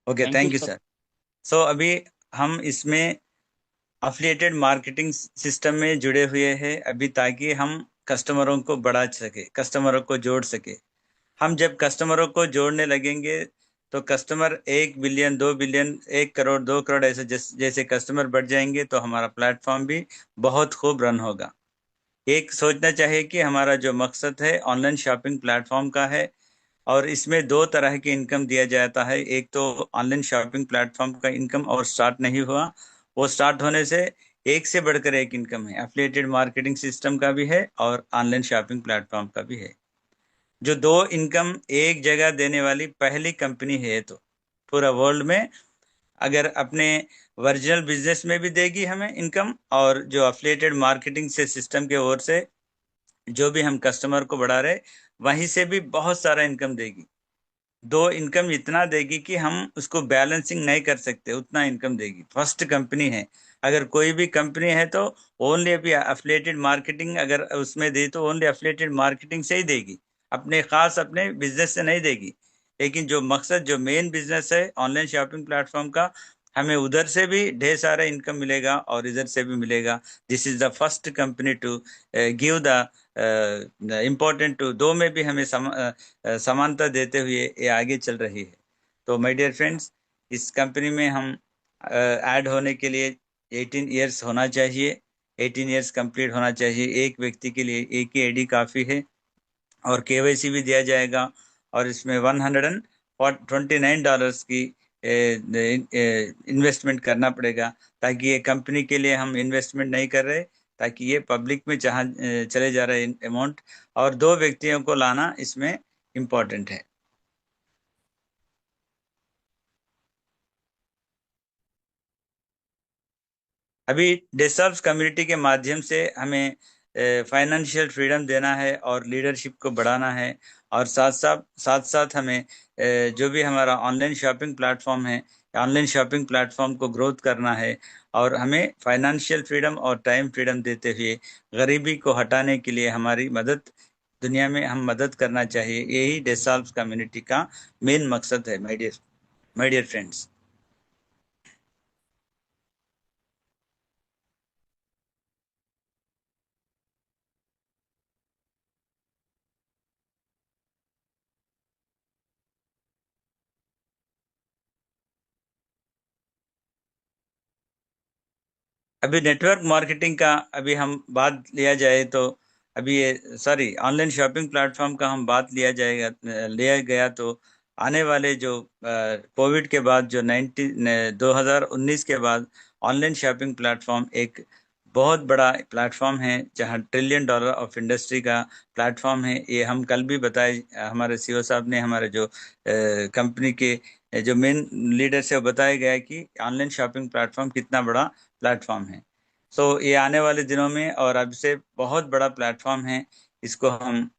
Okay, thank you thank you sir. Sir. So अभी हम इसमें अफिलिएटेड मार्केटिंग सिस्टम में जुड़े हुए हैं अभी, ताकि हम कस्टमरों को बढ़ा सके, कस्टमरों को जोड़ सके। हम जब कस्टमरों को जोड़ने लगेंगे तो customer 1 billion, 2 billion, 1 crore, 2 crore ऐसे जैसे कस्टमर बढ़ जाएंगे तो हमारा प्लेटफॉर्म भी बहुत खूब रन होगा। एक सोचना चाहिए कि हमारा जो मकसद है ऑनलाइन शॉपिंग प्लेटफॉर्म का है, और इसमें दो तरह की इनकम दिया जाता है। एक तो ऑनलाइन शॉपिंग प्लेटफॉर्म का इनकम, और स्टार्ट नहीं हुआ, वो स्टार्ट होने से एक से बढ़कर एक इनकम है। एफिलिएटेड मार्केटिंग सिस्टम का भी है और ऑनलाइन शॉपिंग प्लेटफॉर्म का भी है। जो दो इनकम एक जगह देने वाली पहली कंपनी है, तो पूरा वर्ल्ड में अगर अपने वर्जिनल बिजनेस में भी देगी हमें इनकम, और जो अफिलिएटेड मार्केटिंग से सिस्टम के ओर से जो भी हम कस्टमर को बढ़ा रहे, वहीं से भी बहुत सारा इनकम देगी। दो इनकम इतना देगी कि हम उसको बैलेंसिंग नहीं कर सकते, उतना इनकम देगी। फर्स्ट कंपनी है। अगर कोई भी कंपनी है तो ओनली अभी अफिलिएटेड मार्केटिंग अगर उसमें दे तो ओनली अफिलिएटेड मार्केटिंग से ही देगी, अपने खास अपने बिजनेस से नहीं देगी। लेकिन जो मकसद, जो मेन बिजनेस है ऑनलाइन शॉपिंग प्लेटफॉर्म का, हमें उधर से भी ढेर सारा इनकम मिलेगा और इधर से भी मिलेगा। This is the first company to give the important to, दो में भी हमें समानता देते हुए ये आगे चल रही है। तो माय डियर फ्रेंड्स, इस कंपनी में हम ऐड होने के लिए 18 ईयर्स होना चाहिए। 18 ईयर्स कंप्लीट होना चाहिए। एक व्यक्ति के लिए एक ही आईडी काफ़ी है, और केवाईसी भी दिया जाएगा। और इसमें $129 की इन्वेस्टमेंट करना पड़ेगा, ताकि ये कंपनी के लिए हम इन्वेस्टमेंट नहीं कर रहे, ताकि ये पब्लिक में जहाँ चले जा रहे अमाउंट, और दो व्यक्तियों को लाना इसमें इम्पोर्टेंट है। अभी डिसर्व्स कम्युनिटी के माध्यम से हमें फाइनेंशियल फ्रीडम देना है और लीडरशिप को बढ़ाना है। और साथ साथ हमें जो भी हमारा ऑनलाइन शॉपिंग प्लेटफॉर्म है, ऑनलाइन शॉपिंग प्लेटफॉर्म को ग्रोथ करना है। और हमें फाइनेंशियल फ्रीडम और टाइम फ्रीडम देते हुए गरीबी को हटाने के लिए हमारी मदद, दुनिया में हम मदद करना चाहिए। यही डिसर्व्स कम्युनिटी का मेन मकसद है, माय डियर फ्रेंड्स। अभी नेटवर्क मार्केटिंग का अभी हम बात लिया जाए तो, अभी ये सॉरी ऑनलाइन शॉपिंग प्लेटफॉर्म का हम बात लिया गया तो आने वाले जो कोविड के बाद जो 2019 के बाद ऑनलाइन शॉपिंग प्लेटफॉर्म एक बहुत बड़ा प्लेटफॉर्म है, जहां $1 ट्रिलियन ऑफ इंडस्ट्री का प्लेटफॉर्म है। ये हम कल भी बताए, हमारे सीईओ साहब ने, हमारे जो कंपनी के जो मेन लीडर से बताया गया है कि ऑनलाइन शॉपिंग प्लेटफॉर्म कितना बड़ा प्लेटफॉर्म है। सो ये आने वाले दिनों में और अब से बहुत बड़ा प्लेटफॉर्म है। इसको हम,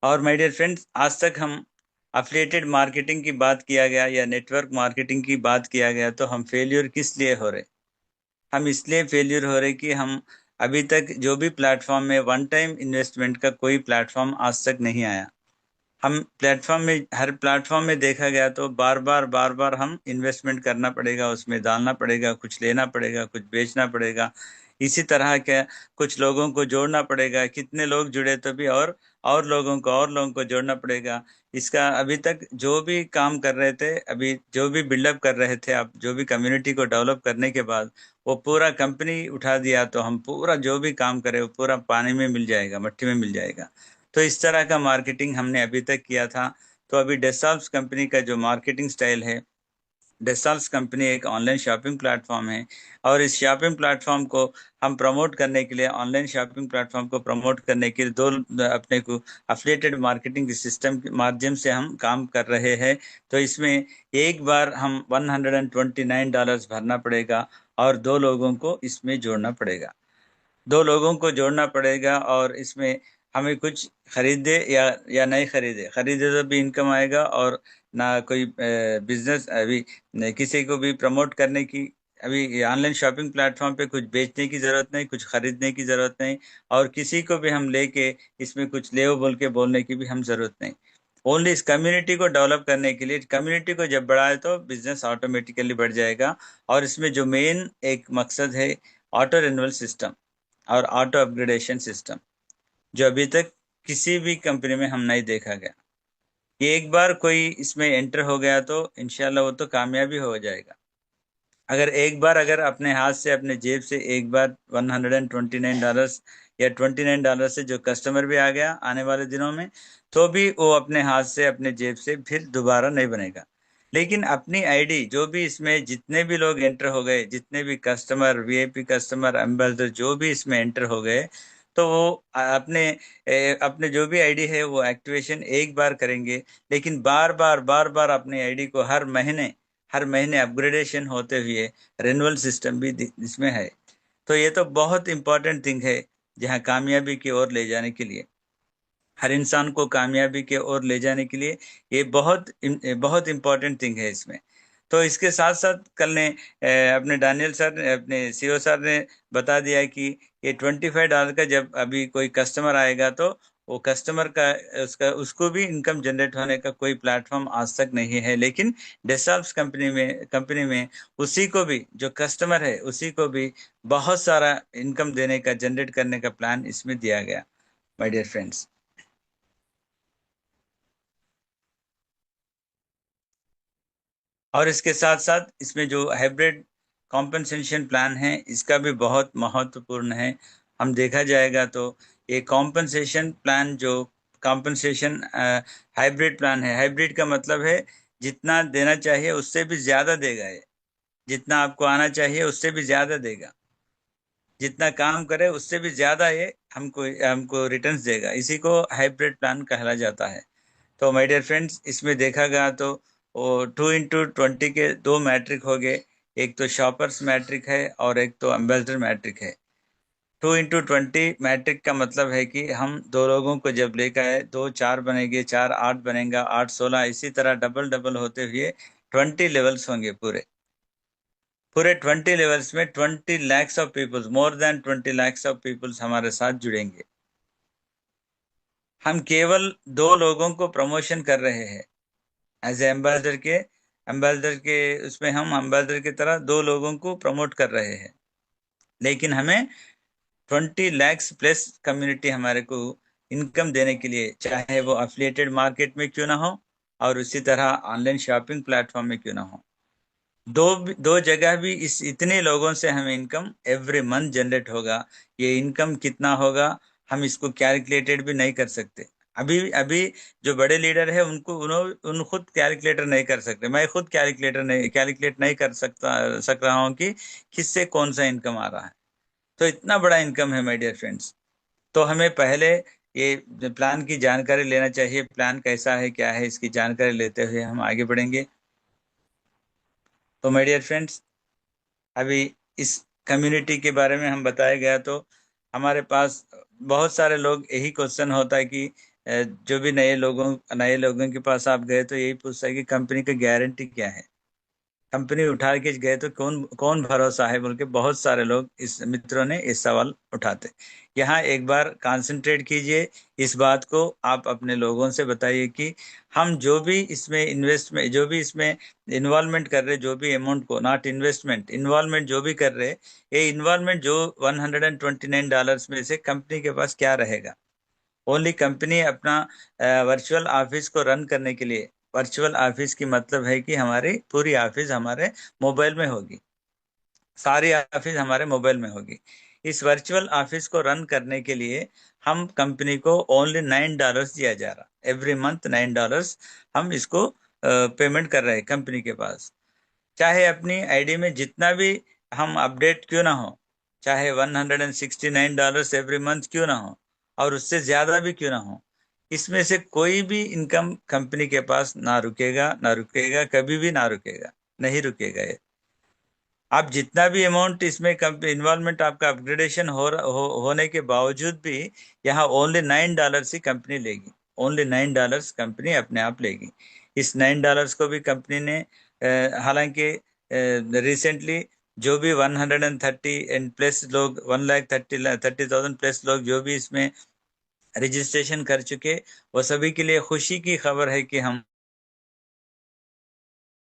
और माय डियर फ्रेंड्स, आज तक हम अफिलिएटेड मार्केटिंग की बात किया गया या नेटवर्क मार्केटिंग की बात किया गया, तो हम फेल्यूर किस लिए हो रहे? हम इसलिए फेल्यूर हो रहे कि हम अभी तक जो भी प्लेटफॉर्म में वन टाइम इन्वेस्टमेंट का कोई प्लेटफॉर्म आज तक नहीं आया। हम प्लेटफॉर्म में, हर प्लेटफॉर्म में देखा गया तो बार बार हम इन्वेस्टमेंट करना पड़ेगा, उसमें डालना पड़ेगा, कुछ लेना पड़ेगा, कुछ बेचना पड़ेगा। इसी तरह के कुछ लोगों को जोड़ना पड़ेगा, कितने लोग जुड़े तो भी और लोगों को जोड़ना पड़ेगा। इसका अभी तक जो भी काम कर रहे थे, अभी जो भी बिल्डअप कर रहे थे, अब जो भी कम्युनिटी को डेवलप करने के बाद वो पूरा कंपनी उठा दिया, तो हम पूरा जो भी काम करें वो पूरा पानी में मिल जाएगा, मट्टी में मिल जाएगा। तो इस तरह का मार्केटिंग हमने अभी तक किया था। तो अभी डेसाल्स कंपनी का जो मार्केटिंग स्टाइल है, डेसाल्स कंपनी एक ऑनलाइन शॉपिंग प्लेटफॉर्म है। और इस शॉपिंग प्लेटफॉर्म को हम प्रमोट करने के लिए, ऑनलाइन शॉपिंग प्लेटफॉर्म को प्रमोट करने के लिए दो अपने को अफिलिएटेड मार्केटिंग के सिस्टम के माध्यम से हम काम कर रहे हैं। तो इसमें एक बार हम $129 भरना पड़ेगा, और दो लोगों को इसमें जोड़ना पड़ेगा। दो लोगों को जोड़ना पड़ेगा, और इसमें हमें कुछ खरीदे या नहीं खरीदे, खरीदे तो भी इनकम आएगा, और ना कोई बिजनेस अभी किसी को भी प्रमोट करने की, अभी ऑनलाइन शॉपिंग प्लेटफॉर्म पे कुछ बेचने की जरूरत नहीं, कुछ खरीदने की जरूरत नहीं, और किसी को भी हम लेके इसमें कुछ ले बोल के बोलने की भी हम जरूरत नहीं। ओनली इस कम्युनिटी को डेवलप करने के लिए, कम्युनिटी को जब बढ़ाए तो बिजनेस ऑटोमेटिकली बढ़ जाएगा। और इसमें जो मेन एक मकसद है, ऑटो रिन्यूअल सिस्टम और ऑटो अपग्रेडेशन सिस्टम, जो अभी तक किसी भी कंपनी में हम नहीं देखा गया। ये एक बार कोई इसमें एंटर हो गया तो इंशाल्लाह वो तो कामयाबी हो जाएगा। अगर एक बार, अगर अपने हाथ से अपने जेब से एक बार $129 या $29 से जो कस्टमर भी आ गया आने वाले दिनों में, तो भी वो अपने हाथ से अपने जेब से फिर दोबारा नहीं बनेगा। लेकिन अपनी आईडी, जो भी इसमें जितने भी लोग एंटर हो गए, जितने भी कस्टमर, वीआईपी कस्टमर, एम्बेसडर जो भी इसमें एंटर हो गए, तो वो अपने जो भी आईडी है वो एक्टिवेशन एक बार करेंगे। लेकिन बार बार अपनी आईडी को हर महीने अपग्रेडेशन होते हुए रिन्यूअल सिस्टम भी इसमें है। तो ये तो बहुत इंपॉर्टेंट थिंग है, जहाँ कामयाबी की ओर ले जाने के लिए, हर इंसान को कामयाबी के ओर ले जाने के लिए ये बहुत इंपॉर्टेंट थिंग है इसमें। तो इसके साथ साथ कल ने अपने डैनियल सर ने, अपने सीईओ सर ने बता दिया कि ये $25 का जब अभी कोई कस्टमर आएगा तो वो कस्टमर का, उसको भी इनकम जनरेट होने का कोई प्लेटफॉर्म आज तक नहीं है। लेकिन डेसॉल्ट कंपनी में उसी को भी, जो कस्टमर है उसी को भी बहुत सारा इनकम देने का, जनरेट करने का प्लान इसमें दिया गया, माय डियर फ्रेंड्स। और इसके साथ साथ इसमें जो हाइब्रिड कॉम्पनसेशन प्लान है, इसका भी बहुत महत्वपूर्ण है। हम देखा जाएगा तो ये कॉम्पनसेशन प्लान, जो कॉम्पनसेशन हाइब्रिड प्लान है, हाइब्रिड का मतलब है जितना देना चाहिए उससे भी ज्यादा देगा ये, जितना आपको आना चाहिए उससे भी ज्यादा देगा, जितना काम करे उससे भी ज्यादा ये हमको हमको रिटर्न्स देगा। इसी को हाइब्रिड प्लान कहला जाता है। तो माय डियर फ्रेंड्स, इसमें देखा गया तो वो 2x20 के दो मैट्रिक हो गए। एक तो शॉपर्स मैट्रिक है और एक तो एम्बेसडर मैट्रिक है। 2x20 मैट्रिक का मतलब है कि हम दो लोगों को जब लेकर आए, दो चार बनेंगे, चार आठ बनेगा, आठ 16, इसी तरह डबल डबल होते हुए 20 लेवल्स होंगे। पूरे 20 लेवल्स में 20 lakhs of peoples, more than 20 lakhs of peoples हमारे साथ जुड़ेंगे। हम केवल दो लोगों को प्रमोशन कर रहे हैं एज एम्बेसडर के उसमें हम एम्बेसडर की तरह दो लोगों को प्रमोट कर रहे हैं। लेकिन हमें 20 lakhs प्लस कम्युनिटी हमारे को इनकम देने के लिए, चाहे वो अफिलिएटेड मार्केट में क्यों ना हो और उसी तरह ऑनलाइन शॉपिंग प्लेटफॉर्म में क्यों ना हो, दो दो जगह भी इस इतने लोगों से हमें इनकम एवरी मंथ जनरेट होगा। ये इनकम कितना होगा हम इसको कैलकुलेटेड भी नहीं कर सकते। अभी अभी जो बड़े लीडर है उनको उन खुद कैलकुलेटर नहीं कर सकते। मैं खुद कैलकुलेट नहीं कर सक रहा हूँ कि किससे कौन सा इनकम आ रहा है। तो इतना बड़ा इनकम है माय डियर फ्रेंड्स। तो हमें पहले ये प्लान की जानकारी लेना चाहिए, प्लान कैसा है क्या है, इसकी जानकारी लेते हुए हम आगे बढ़ेंगे। तो माय डियर फ्रेंड्स, अभी इस कम्युनिटी के बारे में हम बताया गया तो हमारे पास बहुत सारे लोग, यही क्वेश्चन होता है कि जो भी नए लोगों के पास आप गए तो यही पूछता है कि कंपनी की गारंटी क्या है, कंपनी उठा के गए तो कौन कौन भरोसा है बोल के बहुत सारे लोग, इस मित्रों ने इस सवाल उठाते। यहाँ एक बार कंसंट्रेट कीजिए इस बात को, आप अपने लोगों से बताइए कि हम जो भी इसमें इन्वॉल्वमेंट कर रहे, जो भी अमाउंट को, नॉट इन्वेस्टमेंट, इन्वॉल्वमेंट जो भी कर रहे, ये इन्वॉल्वमेंट जो $129 में से कंपनी के पास क्या रहेगा। ओनली कंपनी अपना वर्चुअल ऑफिस को रन करने के लिए, वर्चुअल ऑफिस की मतलब है कि हमारी पूरी ऑफिस हमारे मोबाइल में होगी, सारी ऑफिस हमारे मोबाइल में होगी। इस वर्चुअल ऑफिस को रन करने के लिए हम कंपनी को ओनली $9 दिया जा रहा, एवरी मंथ $9 हम इसको पेमेंट कर रहे हैं कंपनी के पास। चाहे अपनी आईडी में जितना भी हम अपडेट क्यों ना हो, चाहे $169 एवरी मंथ क्यों ना हो और उससे ज्यादा भी क्यों ना हो, इसमें से कोई भी इनकम कंपनी के पास ना रुकेगा, कभी भी ना रुकेगा, नहीं रुकेगा ये। आप जितना भी अमाउंट इसमें इन्वॉल्वमेंट आपका अपग्रेडेशन होने के बावजूद भी यहाँ ओनली $9 ही कंपनी लेगी, ओनली $9 कंपनी अपने आप लेगी। इस $9 को भी कंपनी ने हालांकि रिसेंटली जो भी 130 एंड प्लस लोग 1,30,000 प्लस लोग जो भी इसमें रजिस्ट्रेशन कर चुके, वो सभी के लिए खुशी की खबर है कि हम